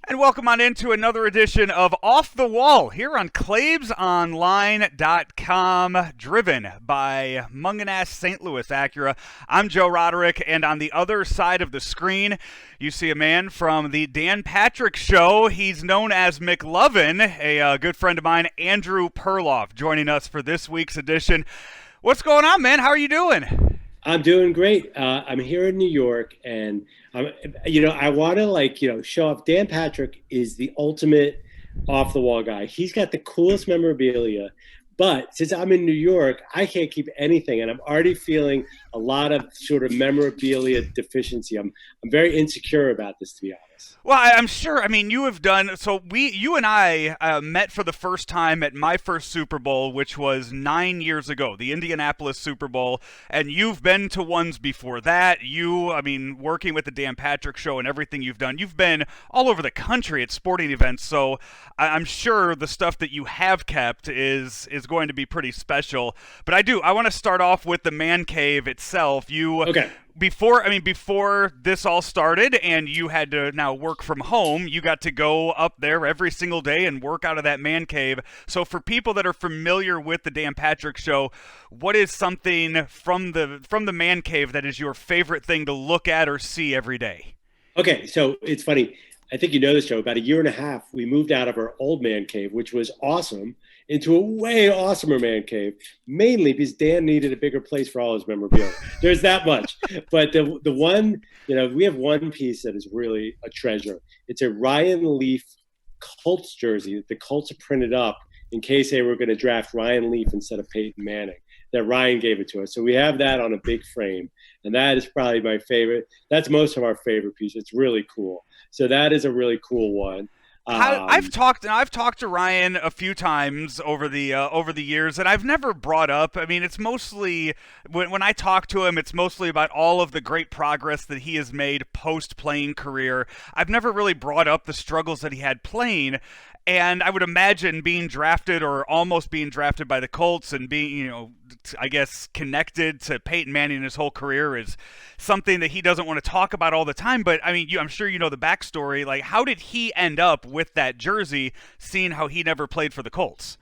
And welcome on into another edition of Off the Wall here on ClavesOnline.com, driven by Munganast St. Louis Acura. I'm Joe Roderick, and on the other side of the screen, you see a man from the Dan Patrick Show. He's known as McLovin, a good friend of mine, Andrew Perloff, joining us for this week's edition. What's going on, man? How are you doing? I'm doing great. I'm here in New York, and I want to show off. Dan Patrick is the ultimate off the wall guy. He's got the coolest memorabilia, but since I'm in New York, I can't keep anything, and I'm already feeling a lot of sort of memorabilia deficiency. I'm very insecure about this, to be honest. Well, I'm sure. I mean, you have done so. You and I met for the first time at my first Super Bowl, which was 9 years ago, the Indianapolis Super Bowl. And you've been to ones before that. Working with the Dan Patrick Show and everything you've done, you've been all over the country at sporting events. So I'm sure the stuff that you have kept is going to be pretty special. But I want to start off with the man cave itself. Okay. Before this all started and you had to now work from home, you got to go up there every single day and work out of that man cave. So for people that are familiar with the Dan Patrick Show, what is something from the man cave that is your favorite thing to look at or see every day? Okay, so it's funny. I think you know this, Joe. About a year and a half, we moved out of our old man cave, which was awesome, into a way awesomer man cave, mainly because Dan needed a bigger place for all his memorabilia. There's that much. But the one, we have one piece that is really a treasure. It's a Ryan Leaf Colts jersey that the Colts have printed up in case they were going to draft Ryan Leaf instead of Peyton Manning, that Ryan gave it to us. So we have that on a big frame, and that is probably my favorite. That's most of our favorite piece. It's really cool. So that is a really cool one. I've talked to Ryan a few times over the years, and I've never brought up. I mean, it's mostly when I talk to him, it's mostly about all of the great progress that he has made post playing career. I've never really brought up the struggles that he had playing. And I would imagine being drafted or almost being drafted by the Colts and being, I guess, connected to Peyton Manning his whole career is something that he doesn't want to talk about all the time. But, I mean, I'm sure you know the backstory. Like, how did he end up with that jersey, seeing how he never played for the Colts?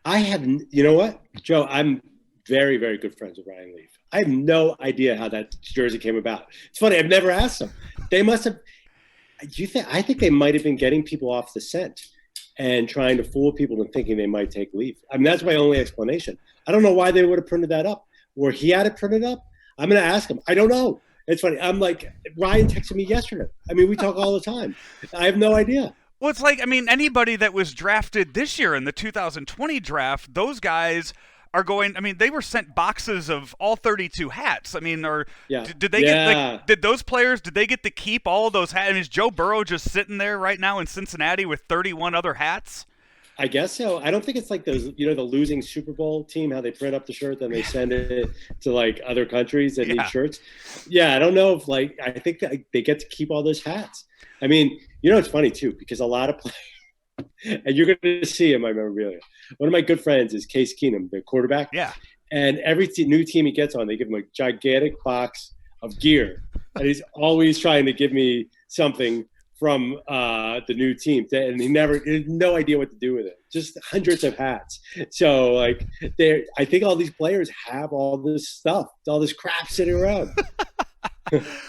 You know what, Joe? I'm very, very good friends with Ryan Leaf. I have no idea how that jersey came about. It's funny. I've never asked them. They must have. I think they might have been getting people off the scent and trying to fool people into thinking they might take Leaf. I mean, that's my only explanation. I don't know why they would have printed that up, or he had it printed up. I'm going to ask him. I don't know. It's funny. I'm like, Ryan texted me yesterday. I mean, we talk all the time. I have no idea. Well, it's like, I mean, anybody that was drafted this year in the 2020 draft, those guys are going. I mean, they were sent boxes of all 32 hats. I mean, did they get did those players? Did they get to keep all of those hats? And is Joe Burrow just sitting there right now in Cincinnati with 31 other hats? I guess so. I don't think it's like those, the losing Super Bowl team, how they print up the shirt, then they send it to like other countries that need shirts. Yeah, I don't know if I think that they get to keep all those hats. I mean, it's funny too, because a lot of players, and you're going to see in my memorabilia. One of my good friends is Case Keenum, the quarterback. Yeah. And every new team he gets on, they give him a gigantic box of gear. And he's always trying to give me something from the new team. And he has no idea what to do with it. Just hundreds of hats. So, I think all these players have all this stuff, all this crap sitting around.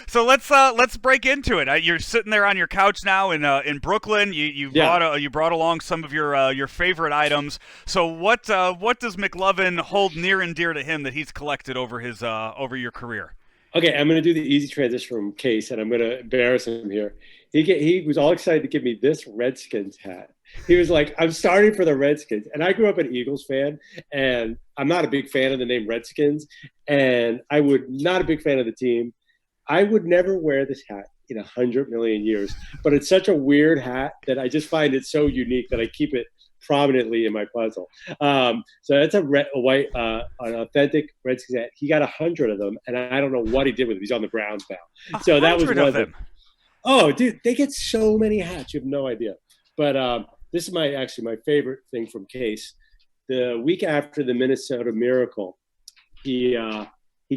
So let's break into it. You're sitting there on your couch now in Brooklyn. You brought along some of your favorite items. So what does McLovin hold near and dear to him that he's collected over your career? Okay, I'm going to do the easy transition from Case, and I'm going to embarrass him here. He was all excited to give me this Redskins hat. He was like, I'm starting for the Redskins. And I grew up an Eagles fan, and I'm not a big fan of the name Redskins, and not a big fan of the team. I would never wear this hat in 100 million years, but it's such a weird hat that I just find it so unique that I keep it prominently in my puzzle. So that's an authentic Redskins hat. He got 100 of them, and I don't know what he did with them. He's on the Browns now. So that was one of them. Oh, dude, they get so many hats. You have no idea. But this is my favorite thing from Case. The week after the Minnesota Miracle, he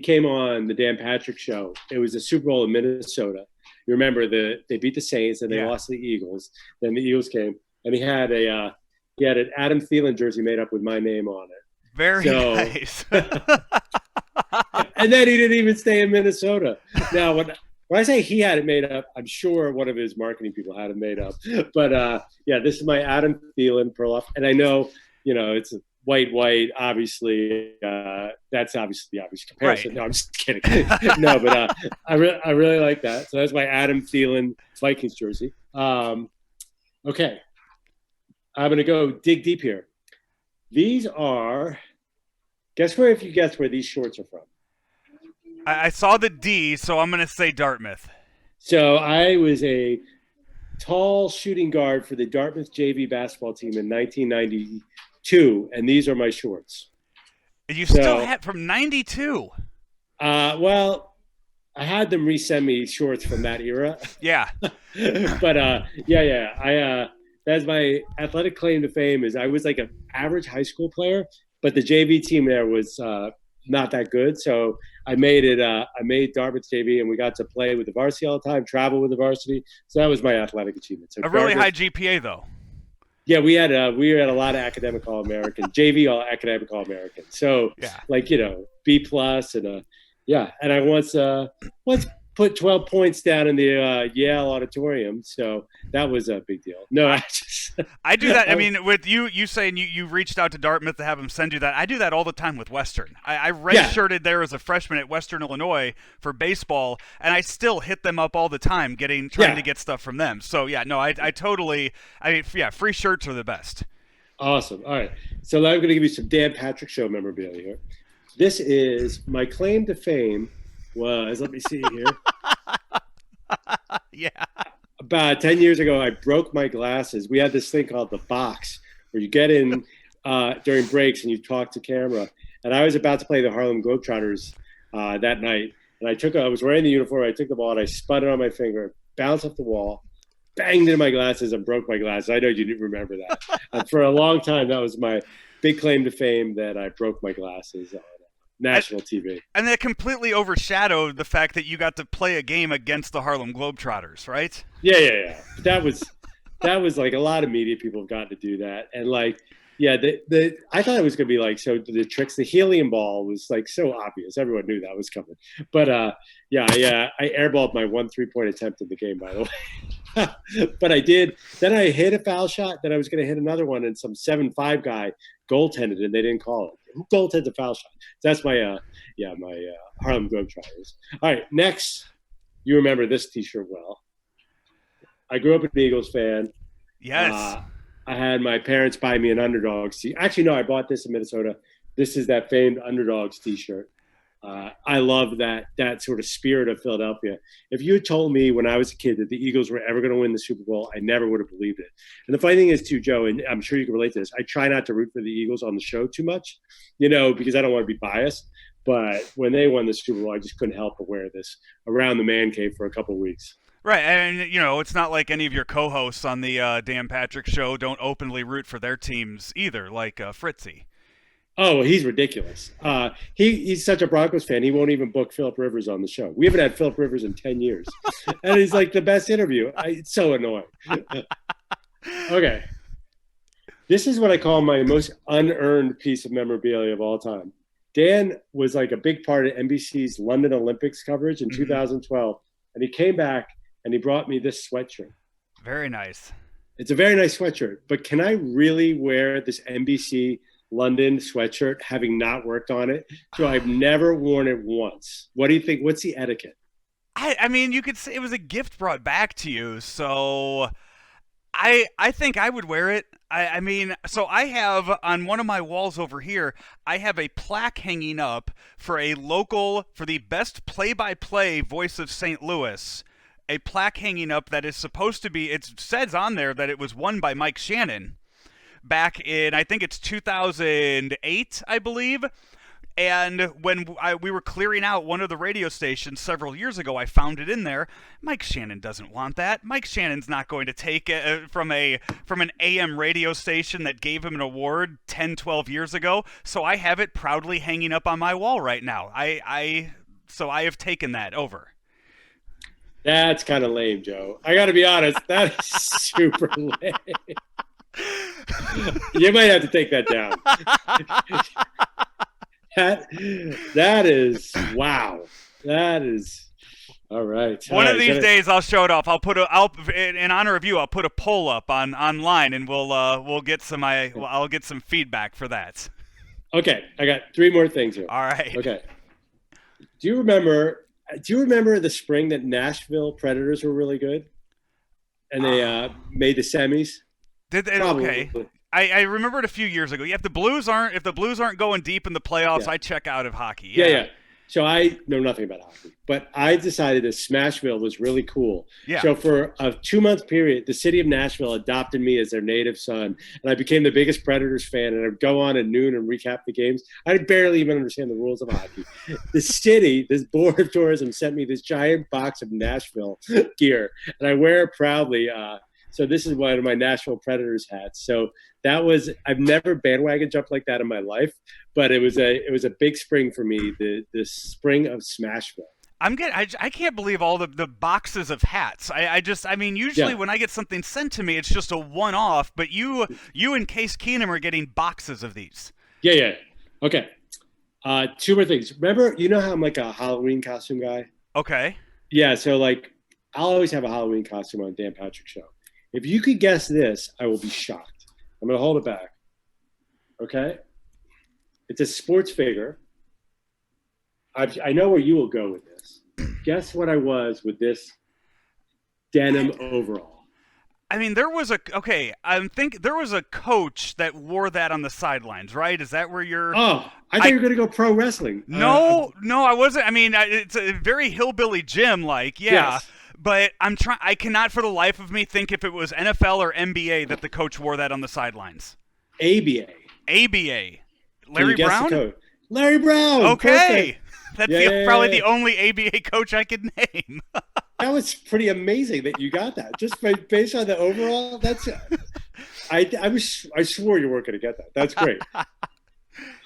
came on the Dan Patrick Show. It was the Super Bowl in Minnesota. You remember they beat the Saints and they lost to the Eagles. Then the Eagles came, and he had an Adam Thielen jersey made up with my name on it. Very nice. And then he didn't even stay in Minnesota. Now, when I say he had it made up, I'm sure one of his marketing people had it made up. But this is my Adam Thielen Perloff, and I know, it's white, obviously. That's obviously the obvious comparison. Right. No, I'm just kidding. No, but I really like that. So that's my Adam Thielen Vikings jersey. Okay. I'm going to go dig deep here. These are, guess where these shorts are from? I saw the D, so I'm going to say Dartmouth. So I was a tall shooting guard for the Dartmouth JV basketball team in 1992, and these are my shorts. You still had from 92? Well, I had them resend me shorts from that era. Yeah. But that's my athletic claim to fame is I was like an average high school player, but the JV team there was not that good. So I made it. I made Dartmouth JV, and we got to play with the varsity all the time, travel with the varsity. So that was my athletic achievement. So a really high GPA, though. Yeah, we had a lot of academic All-American, JV all academic All-American. So B plus and I once put 12 points down in the Yale auditorium, so that was a big deal. No, I do that. I mean, with you saying you reached out to Dartmouth to have them send you that. I do that all the time with Western. I redshirted there as a freshman at Western Illinois for baseball, and I still hit them up all the time, trying to get stuff from them. So I totally. Free shirts are the best. Awesome. All right, so now I'm going to give you some Dan Patrick Show memorabilia here. This is my claim to fame. Was, let me see here. Yeah. About 10 years ago, I broke my glasses. We had this thing called the box where you get in during breaks and you talk to camera. And I was about to play the Harlem Globetrotters that night. And I was wearing the uniform. I took the ball and I spun it on my finger, bounced off the wall, banged into my glasses and broke my glasses. I know you didn't remember that. And for a long time, that was my big claim to fame that I broke my glasses on national TV. And that completely overshadowed the fact that you got to play a game against the Harlem Globetrotters, right? Yeah. That was like a lot of media people have gotten to do that. And like, I thought it was going to be like, so the tricks, the helium ball was like so obvious. Everyone knew that was coming. But I airballed my 1 3-point attempt in the game, by the way. But I did. Then I hit a foul shot. Then I was going to hit another one, and some 7'5" guy goaltended, and they didn't call it. Who goaltends a foul shot? So that's my Harlem Globetrotters. All right, next, you remember this T-shirt well. I grew up an Eagles fan. Yes. I had my parents buy me an Underdogs T-shirt. Actually, no, I bought this in Minnesota. This is that famed Underdogs T-shirt. I love that sort of spirit of Philadelphia. If you had told me when I was a kid that the Eagles were ever going to win the Super Bowl, I never would have believed it. And the funny thing is, too, Joe, and I'm sure you can relate to this, I try not to root for the Eagles on the show too much, because I don't want to be biased. But when they won the Super Bowl, I just couldn't help but wear this around the man cave for a couple of weeks. Right, and it's not like any of your co-hosts on the Dan Patrick Show don't openly root for their teams either, like Fritzy. Oh, he's ridiculous. He's such a Broncos fan, he won't even book Phillip Rivers on the show. We haven't had Phillip Rivers in 10 years. And he's like the best interview. It's so annoying. Okay. This is what I call my most unearned piece of memorabilia of all time. Dan was like a big part of NBC's London Olympics coverage in 2012. And he came back and he brought me this sweatshirt. Very nice. It's a very nice sweatshirt. But can I really wear this NBC London sweatshirt having not worked on it? So I've never worn it once. What do you think? What's the etiquette? I mean, you could say it was a gift brought back to you. So I think I would wear it. I mean, so I have on one of my walls over here, I have a plaque hanging up for the best play-by-play voice of St. Louis. A plaque hanging up that is supposed to be, it says on there that it was won by Mike Shannon back in, I think it's 2008, I believe. And when we were clearing out one of the radio stations several years ago, I found it in there. Mike Shannon doesn't want that. Mike Shannon's not going to take it from an AM radio station that gave him an award 10, 12 years ago. So I have it proudly hanging up on my wall right now. So I have taken that over. That's kind of lame, Joe. I got to be honest. That is super lame. You might have to take that down. That is wow. That is all right. One of these days, I'll show it off. I'll in honor of you, I'll put a poll up online, and we'll get some. I'll get some feedback for that. Okay, I got 3 more things here. All right. Okay. Do you remember the spring that Nashville Predators were really good, and they made the semis? Did they? Okay. I remember it a few years ago. Yeah, if the Blues aren't going deep in the playoffs, I check out of hockey. Yeah. So I know nothing about hockey, but I decided that Smashville was really cool. Yeah. So for a 2-month period, the city of Nashville adopted me as their native son, and I became the biggest Predators fan. And I'd go on at noon and recap the games. I barely even understand the rules of hockey. The city, this board of tourism, sent me this giant box of Nashville gear, and I wear it proudly. So this is one of my Nashville Predators hats. So I've never bandwagon jumped like that in my life, but it was a big spring for me, the spring of Smashville. I can't believe all the boxes of hats. Usually when I get something sent to me, it's just a one-off, but you and Case Keenum are getting boxes of these. Yeah. Okay. 2 more things. Remember, you know how I'm like a Halloween costume guy? Okay. Yeah, so like I'll always have a Halloween costume on Dan Patrick Show. If you could guess this, I will be shocked. I'm going to hold it back. Okay? It's a sports figure. I know where you will go with this. Guess what I was with this denim overall. I mean, there was a coach that wore that on the sidelines, right? Is that where you're? Oh, I thought you were going to go pro wrestling. No, I wasn't. I mean, it's a very hillbilly Jim, like, yeah. Yes. But I cannot for the life of me think if it was NFL or NBA that the coach wore that on the sidelines. ABA. Larry Brown? Larry Brown. Okay. That's probably the only ABA coach I could name. That was pretty amazing that you got that. Just based on the overall, that's I swore you weren't going to get that. That's great. All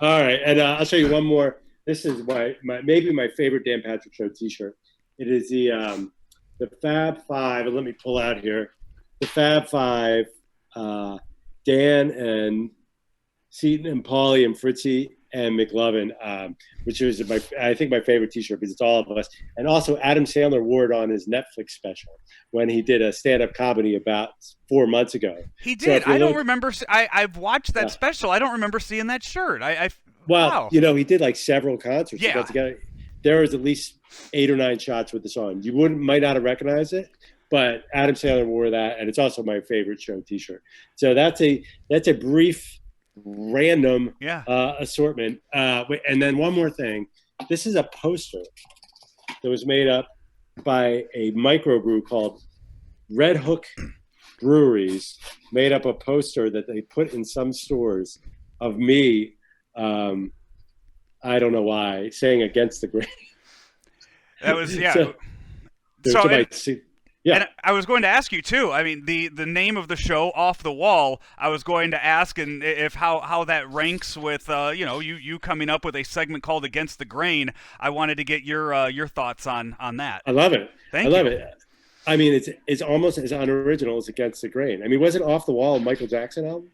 right, and I'll show you one more. This is maybe my favorite Dan Patrick Show T-shirt. It is the Fab Five, and let me pull out here. The Fab Five, Dan and Seton and Paulie and Fritzy and McLovin, which is I think my favorite T-shirt because it's all of us. And also Adam Sandler wore it on his Netflix special when he did a stand-up comedy about 4 months ago. He did. So I don't remember. I've watched that special. I don't remember seeing that shirt. Wow. You know, he did like several concerts. Yeah. There was at least 8 or 9 shots with the song. You might not have recognized it, but Adam Sandler wore that, and it's also my favorite show T-shirt. So that's a brief, random assortment. And then one more thing. This is a poster that was made up by a microbrew called Red Hook Breweries. Made up a poster that they put in some stores of me. I don't know why, saying against the grain. That was, yeah. And I was going to ask you too. I mean, the name of the show, Off the Wall. I was going to ask, and if how that ranks with you coming up with a segment called Against the Grain. I wanted to get your thoughts on that. I love it. I love it. I mean, it's almost as unoriginal as Against the Grain. I mean, wasn't Off the Wall a Michael Jackson album?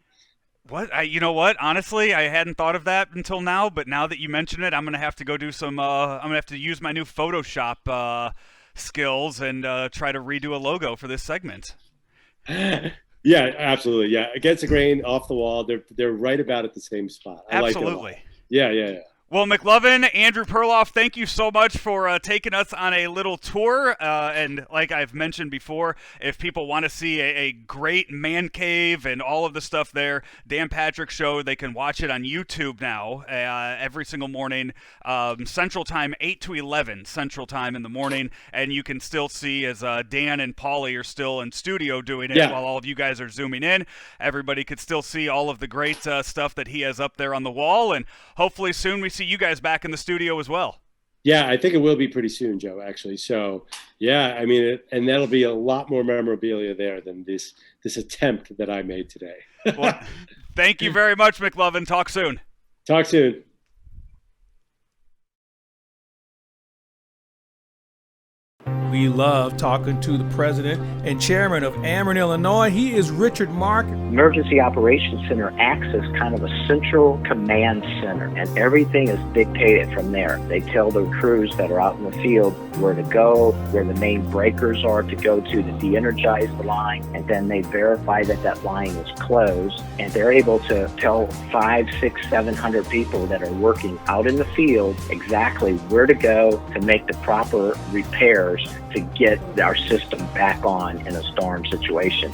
What? You know what? Honestly, I hadn't thought of that until now. But now that you mention it, I'm gonna have to go do some. I'm gonna have to use my new Photoshop skills and try to redo a logo for this segment. Yeah, absolutely. Yeah, Against the Grain, Off the Wall. They're right about at the same spot. I absolutely. Like yeah. Well, McLovin, Andrew Perloff, thank you so much for taking us on a little tour. And like I've mentioned before, if people want to see a great man cave and all of the stuff there, Dan Patrick Show, they can watch it on YouTube now every single morning, Central Time, 8 to 11 Central Time in the morning. And you can still see as Dan and Paulie are still in studio doing it while all of you guys are zooming in. Everybody could still see all of the great stuff that he has up there on the wall. And hopefully soon we see you guys back in the studio as well. Yeah, I think it will be pretty soon, Joe, actually. So, yeah, I mean, and that'll be a lot more memorabilia there than this attempt that I made today. Well, thank you very much, McLovin. Talk soon. Talk soon. We love talking to the president and chairman of Ameren, Illinois. He is Richard Mark. Emergency Operations Center acts as kind of a central command center, and everything is dictated from there. They tell the crews that are out in the field where to go, where the main breakers are to go to de-energize the line, and then they verify that that line is closed, and they're able to tell 500, 600, 700 people that are working out in the field exactly where to go to make the proper repairs to get our system back on in a storm situation.